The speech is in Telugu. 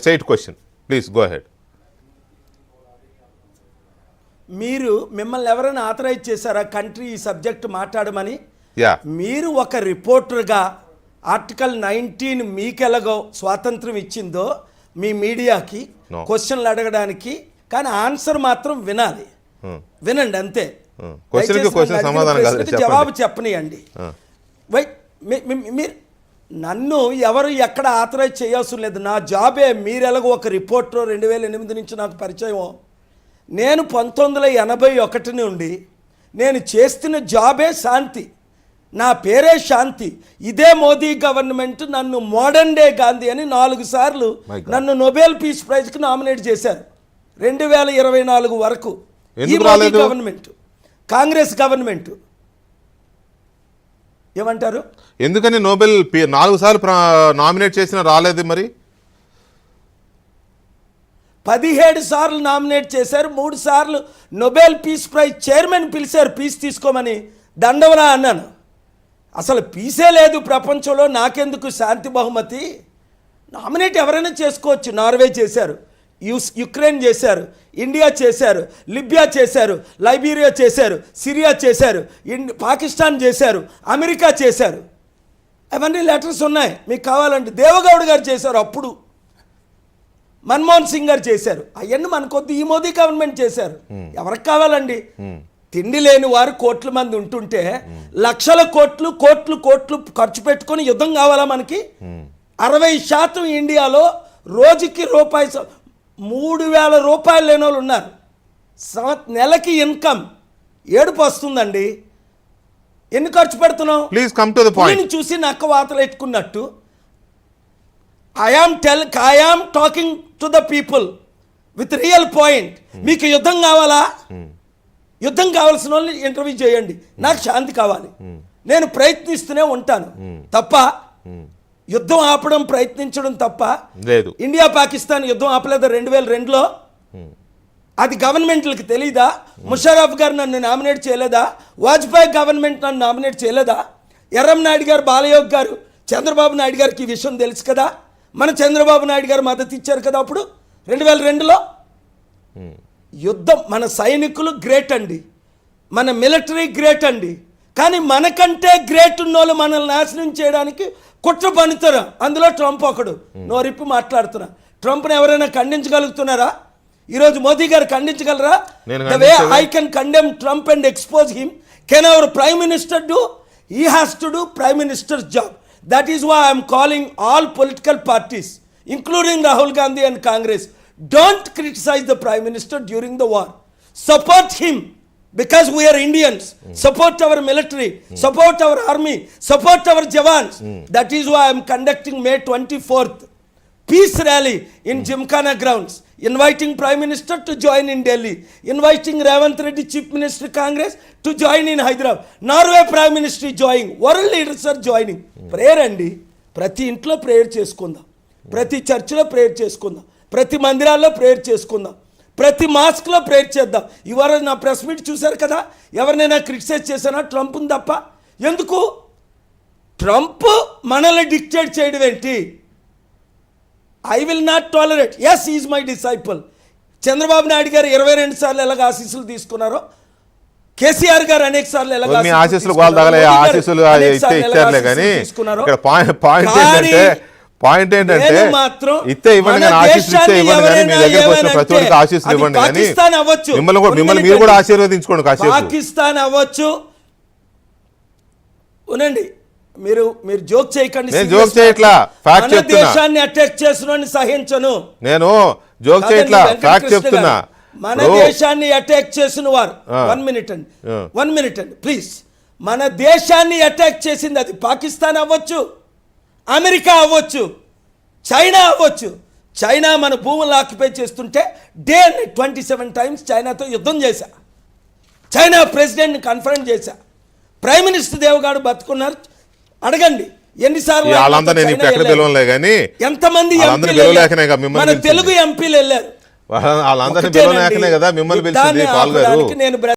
Straight question, please go ahead. మీరు మిమ్మల్ని ఎవరైనా ఆథరైజ్ చేశారా కంట్రీ ఈ సబ్జెక్ట్ మాట్లాడమని? మీరు ఒక రిపోర్టర్గా ఆర్టికల్ 19 మీకెలాగో స్వాతంత్రం ఇచ్చిందో మీ మీడియాకి క్వశ్చన్లు అడగడానికి, కానీ ఆన్సర్ మాత్రం వినాలి. వినండి అంతే, జవాబు చెప్పనియండి. మీరు నన్ను ఎవరు ఎక్కడ ఆథరైజ్ చేయాల్సిన లేదు, నా జాబే. మీరు ఎలాగో ఒక రిపోర్టర్ 2008 నుంచి నాకు పరిచయం. నేను 1981 నుండి నేను చేస్తున్న జాబే శాంతి, నా పేరే శాంతి. ఇదే మోదీ గవర్నమెంట్ నన్ను మోడర్న్ డే గాంధీ అని 4 సార్లు నన్ను నోబెల్ పీస్ ప్రైజ్కి నామినేట్ చేశారు 2024 వరకు. ఈ మోదీ గవర్నమెంట్, కాంగ్రెస్ గవర్నమెంట్. ఏమంటారు? ఎందుకని నోబెల్ 4 సార్లు నామినేట్ చేసినా రాలేదు? మరి 17 సార్లు నామినేట్ చేశారు. 3 సార్లు నోబెల్ పీస్ ప్రైజ్ చైర్మన్ పిలిచారు పీస్ తీసుకోమని. దండవనా అన్నాను. అసలు పీసే లేదు ప్రపంచంలో, నాకెందుకు శాంతి బహుమతి? నామినేట్ ఎవరైనా చేసుకోవచ్చు. నార్వే చేశారు, యుక్రెయిన్ చేశారు, ఇండియా చేశారు, లిబియా చేశారు, లైబీరియా చేశారు, సిరియా చేశారు, పాకిస్తాన్ చేశారు, అమెరికా చేశారు. అవన్నీ లెటర్స్ ఉన్నాయి, మీకు కావాలంటే. దేవగౌడ్ గారు చేశారు, అప్పుడు మన్మోహన్ సింగ్ గారు చేశారు. అవన్నీ మనకొద్దు, ఈ మోదీ గవర్నమెంట్ చేశారు. ఎవరికి కావాలండి? తిండి లేని వారు కోట్ల మంది ఉంటుంటే లక్షల కోట్లు కోట్లు కోట్లు ఖర్చు పెట్టుకొని యుద్ధం కావాలా మనకి? 60% ఇండియాలో రోజుకి రూపాయి 3,000 రూపాయలు లేని వాళ్ళు ఉన్నారు. నెలకి ఇన్కమ్ ఏడుపు వస్తుందండి. ఎన్ని ఖర్చు పెడుతున్నాం? Please come to the point. చూసి నక్క వాతలు ఎట్టుకున్నట్టు I am talking to the people with real point. మీకు యుద్ధం కావాలా? యుద్ధం కావాల్సిన వాళ్ళని ఇంటర్వ్యూ చేయండి. నాకు శాంతి కావాలి, నేను ప్రయత్నిస్తూనే ఉంటాను తప్ప యుద్ధం ఆపడం ప్రయత్నించడం తప్ప లేదు. ఇండియా పాకిస్తాన్ యుద్ధం ఆపలేదా 2002లో? అది గవర్నమెంట్లకు తెలీదా? ముషర్రఫ్ గారు నన్ను నామినేట్ చేయలేదా? వాజ్పేయి గవర్నమెంట్ నన్ను నామినేట్ చేయలేదా? ఎర్రం నాయుడు గారు, బాలయోగ్ గారు, చంద్రబాబు నాయుడు గారికి ఈ విషయం తెలుసు కదా. మన చంద్రబాబు నాయుడు గారు మద్దతు ఇచ్చారు కదా అప్పుడు 2002లో. యుద్ధం, మన సైనికులు గ్రేట్ అండి, మన మిలిటరీ గ్రేట్ అండి. కానీ మనకంటే గ్రేట్ ఉన్నోళ్ళు మనల్ని నాశనం చేయడానికి కుట్ర పన్నుతారు. అందులో ట్రంప్ ఒకడు. నోరిప్పి మాట్లాడుతున్నా. ట్రంప్ని ఎవరైనా ఖండించగలుగుతున్నారా? ఈరోజు మోదీ గారు ఖండించగలరా? The way I can condemn Trump and expose him, can our prime minister do? He has to do prime minister's job. That is why I am calling all political parties, including Rahul Gandhi and Congress, don't criticize the Prime Minister during the war. Support him because we are Indians. Support our military, support our army, support our jawans. That is why I am conducting May 24th peace rally in Gymkhana grounds, inviting Prime Minister to join in Delhi, inviting Revanth Reddy Chief Minister Congress to join in Hyderabad, Norway Prime Minister joining, world leaders are joining. Prayer అండి, ప్రతి ఇంట్లో ప్రేయర్ చేసుకుందాం, ప్రతి చర్చిలో ప్రేయర్ చేసుకుందాం, ప్రతి మందిరాల్లో ప్రేయర్ చేసుకుందాం, ప్రతి మాస్క్లో ప్రేయర్ చేద్దాం. ఇవాళ నా ప్రెస్ మీట్ చూశారు కదా, ఎవరినైనా క్రిటిసైజ్ చేశానా? ట్రంప్ని తప్ప. ఎందుకు? ట్రంప్ మనల్ని డిక్టేట్ చేయడం ఏంటి? I will not tolerate. Yes, he is my disciple. Chandrababu Naidu గారు 22 సార్లు ఎలాగ ఆశీస్సులు తీసుకున్నారో, కేసీఆర్ గారు అనేక సార్లు ఎలాగ ఆశీస్సులు ఇచ్చారులే. కానీ ఇక్కడ పాయింట్ ఏంటంటే ఇస్తే ఇవ్వండి, ఆశీస్సులు ఇస్తే ఇవ్వండి, కానీ మీ దగ్గరకు వచ్చిన ప్రతి ఒక్కరికి ఆశీస్సులు ఇవ్వండి, కానీ మిమ్మల్ని మీరు కూడా ఆశీర్వదించుకోండి. పాకిస్తాన్ అవ్వచ్చు. ఉనండి, మీరు జోక్ చేయకండి. నేను జోక్ చేయట్లా, ఫ్యాక్ట్ చెప్తున్నా. దేశాన్ని అటాక్ చేస్తున్నాను సహించను. నేను జోక్ చేయట్లా, ఫ్యాక్ట్ చెప్తున్నా. మన దేశాన్ని అటాక్ చేసిన వారు 1 minute అండి ప్లీజ్. మన దేశాన్ని అటాక్ చేసింది అది పాకిస్తాన్ అవ్వచ్చు, అమెరికా అవ్వచ్చు, చైనా అవ్వచ్చు. చైనా మన భూములు ఆక్యుపై చేస్తుంటే డే 27 times చైనాతో యుద్ధం చేశా. చైనా ప్రెసిడెంట్ని కన్ఫరెన్స్ చేశా. ప్రైమ్ మినిస్టర్ దేవగాడు బతుకున్నారు, అడగండి ఎన్నిసార్లు. ఎంతమంది మన తెలుగు ఎంపీలు వెళ్ళారు? వాళ్ళందరినీ పిలవలేకనే కదా మిమ్మల్ని పిలిచింది పాల్ గారు.